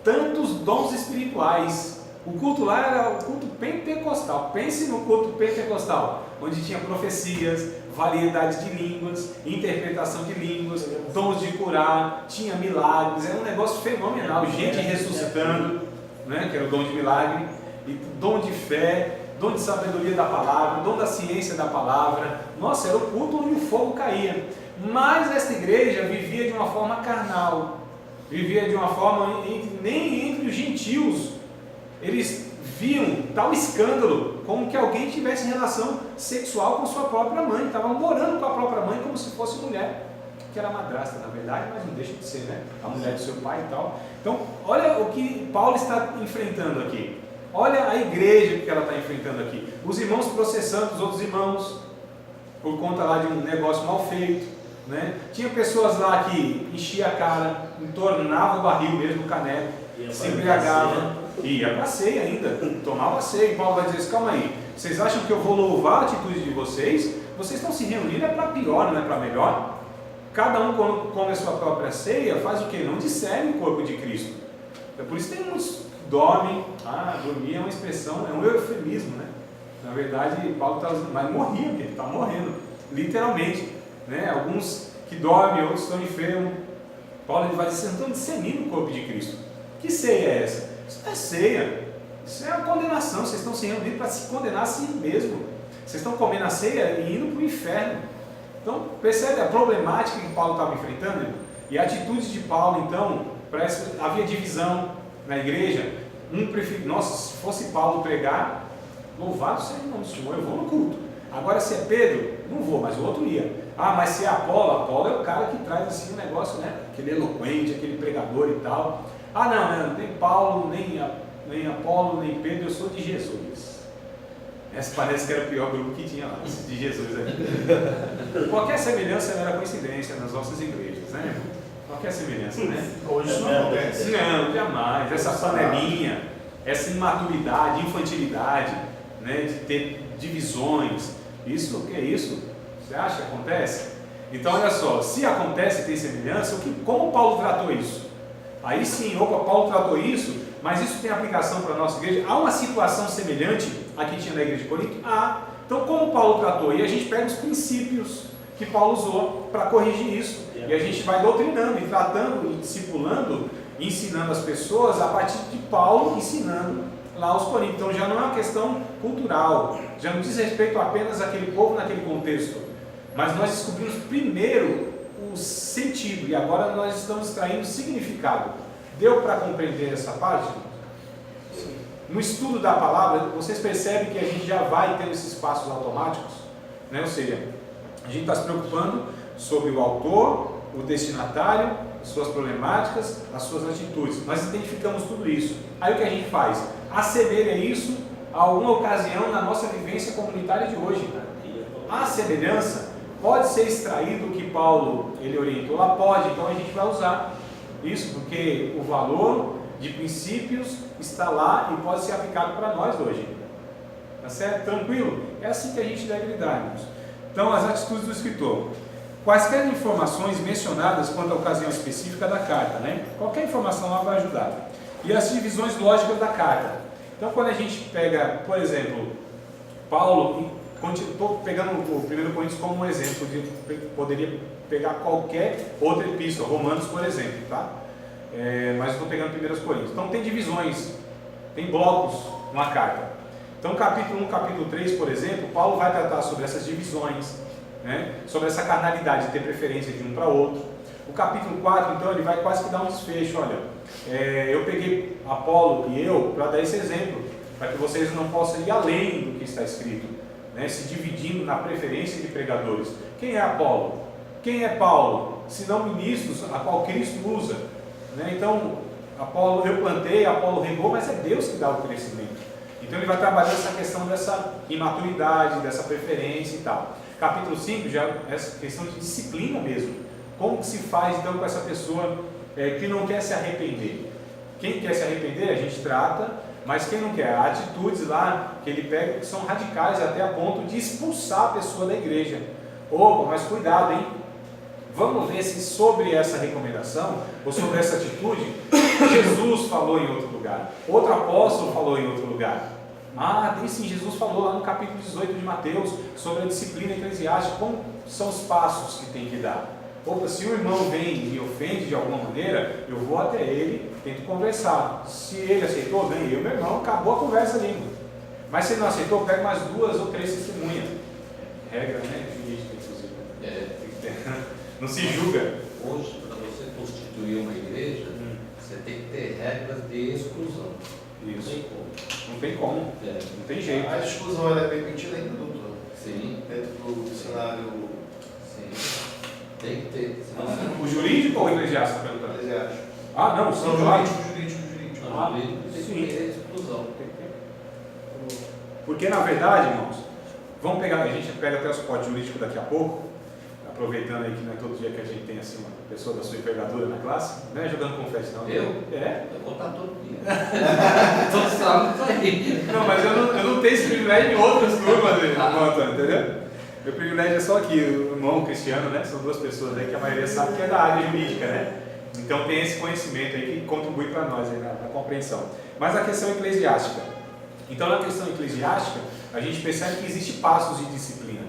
tantos dons espirituais. O culto lá era o culto pentecostal. Pense no culto pentecostal, onde tinha profecias, variedade de línguas, interpretação de línguas, dons de curar, tinha milagres, era um negócio fenomenal, gente ressuscitando, né, que era o dom de milagre, e dom de fé, dom de sabedoria da palavra, dom da ciência da palavra. Nossa, era o culto onde o fogo caía. Mas esta igreja vivia de uma forma carnal, vivia de uma forma, nem entre os gentios, eles viam tal escândalo, como que alguém tivesse relação sexual com sua própria mãe, estava morando com a própria mãe como se fosse mulher, que era madrasta na verdade, mas não deixa de ser, né? A mulher do seu pai e tal. Então, olha o que Paulo está enfrentando aqui, olha a igreja que ela está enfrentando aqui, os irmãos processando os outros irmãos, por conta lá de um negócio mal feito. Né? Tinha pessoas lá que enchia a cara, entornava o barril mesmo, o caneco, se embriagava, ia para a ceia ainda, tomava a ceia. E Paulo vai dizer assim: calma aí, vocês acham que eu vou louvar a atitude de vocês? Vocês estão se reunindo é para pior, não é para melhor? Cada um, quando come a sua própria ceia, faz o que? Não discerne o corpo de Cristo. É por isso que tem muitos que dormem. Dormir é uma expressão, é um eufemismo, né? Na verdade, Paulo está usando, mas morria, porque ele está morrendo, literalmente. Né? Alguns que dormem, outros estão enfermos. Paulo ele vai dizer: vocês não estão discernindo o corpo de Cristo. Que ceia é essa? Isso não é ceia, isso é a condenação. Vocês estão se reunindo para se condenar a si mesmo. Vocês estão comendo a ceia e indo para o inferno. Então, percebe a problemática que Paulo estava enfrentando? E a atitude de Paulo, então, havia divisão na igreja. Um preferia, nossa, se fosse Paulo pregar, louvado seja o nome do Senhor, eu vou no culto. Agora, se é Pedro, não vou, mas o outro ia. Mas se é Apolo é o cara que traz assim um negócio, né? Aquele eloquente, aquele pregador e tal. Não, nem Paulo, nem Apolo, nem Pedro, eu sou de Jesus. Essa parece que era o pior grupo que tinha lá, de Jesus ali. Qualquer semelhança não era coincidência nas nossas igrejas, né? Qualquer semelhança, né? Hoje isso não acontece. Não, jamais. Essa panelinha, essa imaturidade, infantilidade, né? De ter divisões. Isso, o que é isso? Você acha que acontece? Então olha só, se acontece e tem semelhança, como Paulo tratou isso? Aí sim, Paulo tratou isso, mas isso tem aplicação para a nossa igreja? Há uma situação semelhante à que tinha na igreja de Corinto? Então como Paulo tratou? E a gente pega os princípios que Paulo usou para corrigir isso. E a gente vai doutrinando e tratando e discipulando, ensinando as pessoas a partir de Paulo ensinando lá aos Coríntios. Então já não é uma questão cultural, já não diz respeito apenas àquele povo naquele contexto. Mas nós descobrimos primeiro o sentido e agora nós estamos extraindo o significado. Deu para compreender essa parte? Sim. No estudo da palavra, vocês percebem que a gente já vai tendo esses passos automáticos, né? Ou seja, a gente está se preocupando sobre o autor, o destinatário, as suas problemáticas, as suas atitudes. Nós identificamos tudo isso. Aí o que a gente faz? Assemelha isso a alguma ocasião na nossa vivência comunitária de hoje. A semelhança pode ser extraído do que Paulo ele orientou lá? Pode, então a gente vai usar isso, porque o valor de princípios está lá e pode ser aplicado para nós hoje. Tá certo? Tranquilo? É assim que a gente deve lidar, irmãos. Então, as atitudes do escritor. quaisquer informações mencionadas quanto à ocasião específica da carta, né? Qualquer informação lá vai ajudar. E as divisões lógicas da carta. Então, quando a gente pega, por exemplo, Paulo, estou pegando o 1 Coríntios como um exemplo, poderia pegar qualquer outra epístola, Romanos, por exemplo, tá? Mas estou pegando 1 Coríntios. Então, tem divisões, tem blocos numa carta. Então, capítulo 1, capítulo 3, por exemplo, Paulo vai tratar sobre essas divisões, né? Sobre essa carnalidade de ter preferência de um para outro. O capítulo 4, então, ele vai quase que dar um desfecho. Olha, eu peguei Apolo e eu para dar esse exemplo, para que vocês não possam ir além do que está escrito, né? Se dividindo na preferência de pregadores. Quem é Apolo? Quem é Paulo? Se não ministros a qual Cristo usa, né? Então, Apolo, eu plantei, Apolo regou, mas é Deus que dá o crescimento. Então ele vai trabalhar essa questão dessa imaturidade, dessa preferência e tal. Capítulo 5 já é essa questão de disciplina mesmo. Como que se faz então com essa pessoa que não quer se arrepender? Quem quer se arrepender a gente trata, mas quem não quer, há atitudes lá que ele pega que são radicais até a ponto de expulsar a pessoa da igreja. Opa, mas cuidado, hein? Vamos ver se sobre essa recomendação, ou sobre essa atitude, Jesus falou em outro lugar, outro apóstolo falou em outro lugar. Tem sim, Jesus falou lá no capítulo 18 de Mateus, sobre a disciplina eclesiástica, como são os passos que tem que dar. Opa, se o irmão vem e me ofende de alguma maneira, eu vou até ele, tento conversar. Se ele aceitou, vem eu, meu irmão, acabou a conversa ali. Mas se ele não aceitou, pega mais 2 ou 3 testemunhas. Regra, né? Não se julga. Hoje, para você constituir uma igreja, você tem que ter regras de exclusão. Isso. Não tem como. Não tem jeito. A exclusão ela é permitida ainda, doutor? Sim. Dentro do cenário Sim. Tem que ter. O jurídico ou o eclesiástico? eclesiástico. Não, são jurídicos. Jurídico. Tem que ter exclusão. Porque na verdade, irmãos, vamos pegar, a gente pega até o suporte jurídico daqui a pouco, aproveitando aí que não é todo dia que a gente tem assim uma pessoa da sua envergadura na classe, não é jogando confete não. Eu? Eu vou estar todo dia. Todo sábado estou aí. Não, mas eu não tenho esse privilégio em outras turmas, irmão Antônio, entendeu? Meu privilégio é só aqui, o irmão Cristiano, né? São 2 pessoas aí que a maioria sabe que é da área jurídica, né? Então tem esse conhecimento aí que contribui para nós aí na compreensão. Mas a questão eclesiástica. Então na questão eclesiástica, a gente percebe que existe passos de disciplina.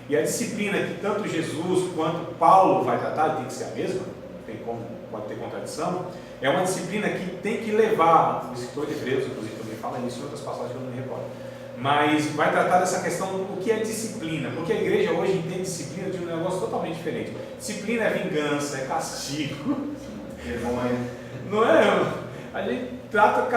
E a disciplina que tanto Jesus quanto Paulo vai tratar, tem que ser a mesma, não tem como, pode ter contradição, é uma disciplina que tem que levar, o escritor de Hebreus inclusive também fala isso em outras passagens que eu não me recordo, mas vai tratar dessa questão do que é disciplina, porque a igreja hoje entende disciplina de um negócio totalmente diferente. Disciplina é vingança, é castigo, não é? A gente trata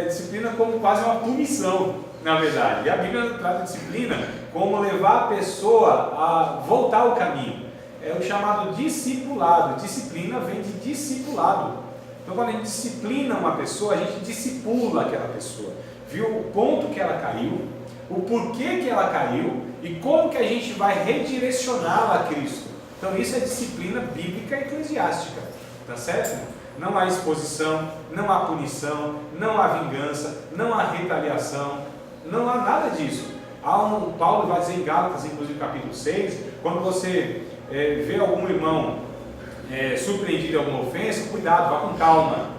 disciplina como quase uma punição, na verdade. E a Bíblia trata a disciplina como levar a pessoa a voltar ao caminho. É o chamado discipulado. Disciplina vem de discipulado. Então, quando a gente disciplina uma pessoa, a gente discipula aquela pessoa. Viu o ponto que ela caiu, o porquê que ela caiu e como que a gente vai redirecioná-la a Cristo. Então, isso é disciplina bíblica e eclesiástica. Tá certo? Não há exposição, não há punição, não há vingança, não há retaliação, não há nada disso. Paulo vai dizer em Gálatas, inclusive capítulo 6, quando você vê algum irmão surpreendido em alguma ofensa, cuidado, vá com calma,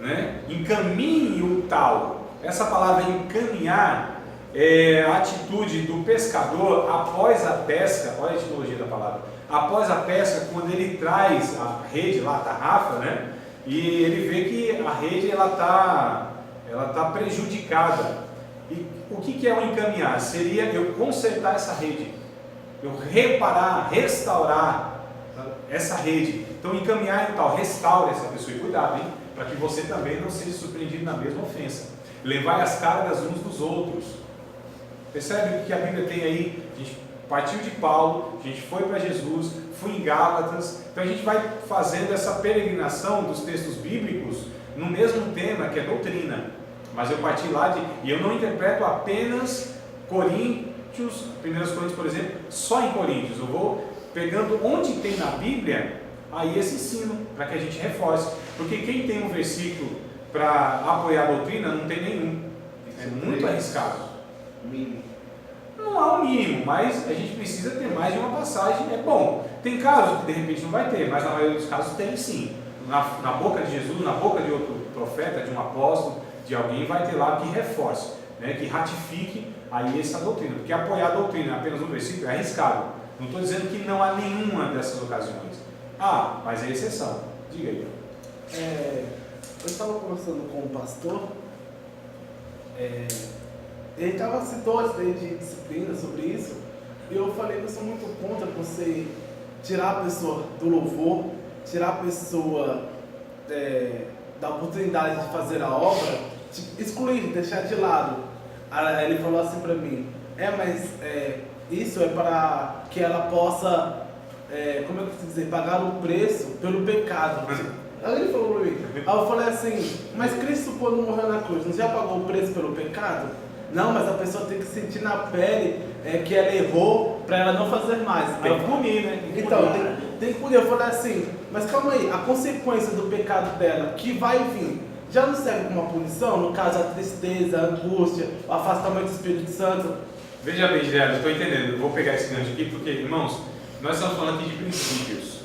né? Encaminhe o tal. Essa palavra encaminhar é a atitude do pescador após a pesca, olha a etimologia da palavra, após a pesca, quando ele traz a rede lá, a tarrafa, né? E ele vê que a rede ela tá prejudicada. E o que é o encaminhar? Seria eu consertar essa rede, eu reparar, restaurar essa rede. Então encaminhar e tal, restaure essa pessoa. E cuidado, hein? Para que você também não seja surpreendido na mesma ofensa. Levai as cargas uns dos outros. Percebe o que a Bíblia tem aí? A gente partiu de Paulo, a gente foi para Jesus, foi em Gálatas. Então a gente vai fazendo essa peregrinação dos textos bíblicos no mesmo tema, que é doutrina. Mas eu parti lá e eu não interpreto apenas Coríntios, 1 Coríntios, por exemplo, só em Coríntios. Eu vou pegando onde tem na Bíblia, aí esse ensino, para que a gente reforce. Porque quem tem um versículo para apoiar a doutrina, não tem nenhum. É muito arriscado. Não há um mínimo, mas a gente precisa ter mais de uma passagem. É bom. Tem casos que de repente não vai ter, mas na maioria dos casos tem sim. Na boca de Jesus, na boca de outro profeta, de um apóstolo, de alguém, vai ter lá que reforce, né, que ratifique aí essa doutrina. Porque apoiar a doutrina apenas no versículo é arriscado. Não estou dizendo que não há nenhuma dessas ocasiões. Ah, mas é exceção. Diga aí. Eu estava conversando com um pastor, ele citou as leis de disciplina sobre isso, e eu falei que eu sou muito contra você tirar a pessoa do louvor, tirar a pessoa da oportunidade de fazer a obra, excluir, deixar de lado. Aí ele falou assim para mim, mas isso é para que ela possa, como é que eu dizer, pagar o preço pelo pecado. Aí ele falou para mim, aí eu falei assim, mas Cristo quando morreu na cruz, não já pagou o preço pelo pecado? Não, mas a pessoa tem que sentir na pele que ela errou para ela não fazer mais. Tem que punir, né? Então, tem que punir. Eu falei assim, mas calma aí, a consequência do pecado dela, que vai vir, já não serve como uma punição? No caso, a tristeza, a angústia, o afastamento do Espírito Santo. Veja bem, Guilherme, estou entendendo. Vou pegar esse gancho aqui, porque, irmãos, nós estamos falando aqui de princípios.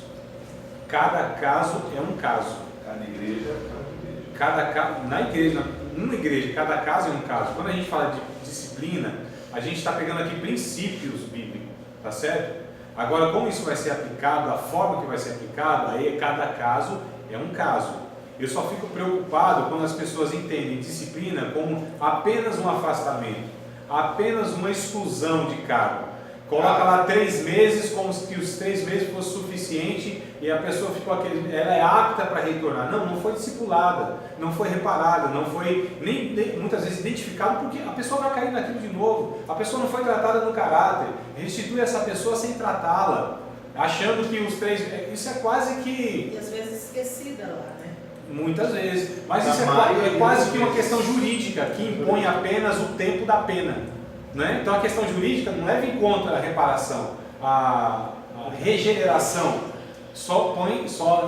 Cada caso é um caso. Cada igreja é Na igreja, numa igreja, cada caso é um caso. Quando a gente fala de disciplina, a gente está pegando aqui princípios bíblicos, tá certo? Agora, como isso vai ser aplicado, a forma que vai ser aplicado, aí cada caso é um caso. Eu só fico preocupado quando as pessoas entendem disciplina como apenas um afastamento, apenas uma exclusão de cargo. Coloca lá 3 meses, como se os 3 meses fosse suficiente e a pessoa ficou ela é apta para retornar. Não foi discipulada, não foi reparada, não foi nem muitas vezes identificado, porque a pessoa vai cair naquilo de novo. A pessoa não foi tratada no caráter. Restitui essa pessoa sem tratá-la, achando que os 3, isso é quase que... E às vezes esquecida lá, né? Muitas vezes, mas isso é quase que uma questão jurídica que impõe apenas o tempo da pena. Né? Então a questão jurídica não leva em conta a reparação, a regeneração, só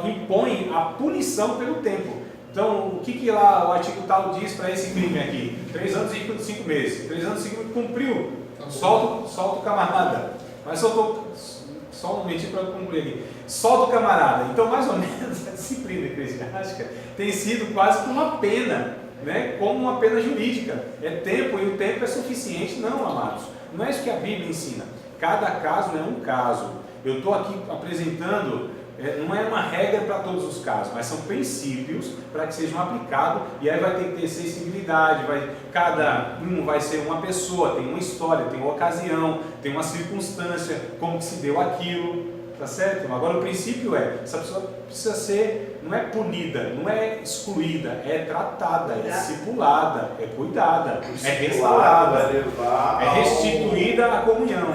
impõe a punição pelo tempo. Então o que lá o artigo tal diz para esse crime aqui? 3 anos e 5 meses. 3 anos e 5 meses, cumpriu, solta o camarada. Mas soltou, só um momentinho para concluir aqui. Solta o camarada. Então mais ou menos a disciplina eclesiástica tem sido quase como uma pena, né? Como uma pena jurídica. É tempo, e o tempo é suficiente. Não, amados, não é isso que a Bíblia ensina. Cada caso é um caso. Eu estou aqui apresentando, não é uma regra para todos os casos, mas são princípios para que sejam aplicados, e aí vai ter que ter sensibilidade, cada um vai ser uma pessoa, tem uma história, tem uma ocasião, tem uma circunstância, como que se deu aquilo. Tá certo? Agora o princípio essa pessoa precisa ser, não é punida, não é excluída, é tratada, é discipulada, é cuidada, é restaurada, é restituída à comunhão.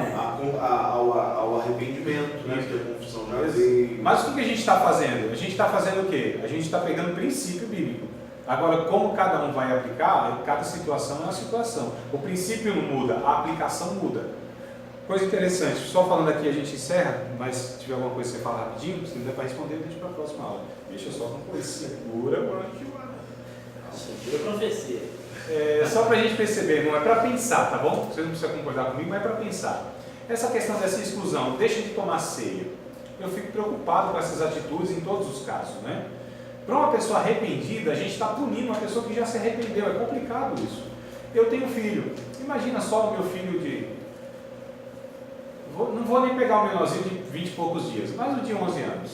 Ao arrependimento, né? Que a confissão já veio. Mas o que a gente está fazendo? A gente está fazendo o quê? A gente está pegando o princípio bíblico. Agora, como cada um vai aplicar, cada situação é uma situação. O princípio não muda, a aplicação muda. Coisa interessante, só falando aqui a gente encerra, mas se tiver alguma coisa que você falar rapidinho, se não der para responder, deixa para a próxima aula. Deixa eu só concluir. Segura, Segura a profecia. Só para a gente perceber, não é para pensar, tá bom? Você não precisa concordar comigo, mas é para pensar. Essa questão dessa exclusão, deixa de tomar ceia. Eu fico preocupado com essas atitudes em todos os casos, né? Para uma pessoa arrependida, a gente está punindo uma pessoa que já se arrependeu, é complicado isso. Eu tenho filho, imagina só o meu filho não vou nem pegar o menorzinho de 20 e poucos dias, mas um de 11 anos.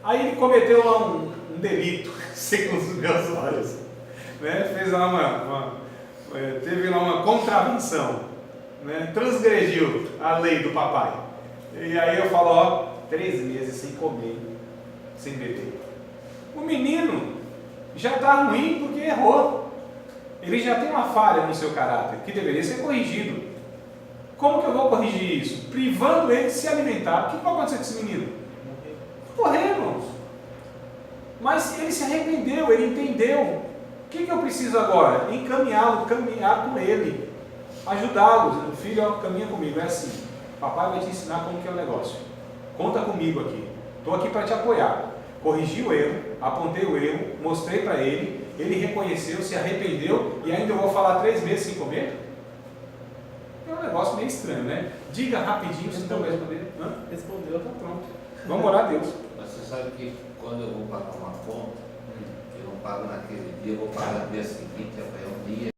Aí ele cometeu lá um delito, segundo os meus olhos, né? Fez lá teve lá uma contravenção, né? Transgrediu a lei do papai. E aí eu falo, 3 meses sem comer, sem beber. O menino já está ruim porque errou. Ele já tem uma falha no seu caráter que deveria ser corrigido. Como que eu vou corrigir isso? Privando ele de se alimentar. O que vai acontecer com esse menino? Morrer, irmãos. Mas ele se arrependeu, ele entendeu. O que eu preciso agora? Encaminhá-lo, caminhar com ele, ajudá-lo. Filho, caminha comigo, é assim. Papai vai te ensinar como que é o negócio. Conta comigo aqui. Estou aqui para te apoiar. Corrigi o erro, apontei o erro, mostrei para ele, ele reconheceu, se arrependeu, e ainda eu vou falar 3 meses sem comer? É um negócio meio estranho, né? Diga rapidinho, se não vai responder. Hã? Respondeu, tá pronto. Vamos orar a Deus. Mas você sabe que quando eu vou pagar uma conta, eu não pago naquele dia, eu vou pagar no dia seguinte, é um dia.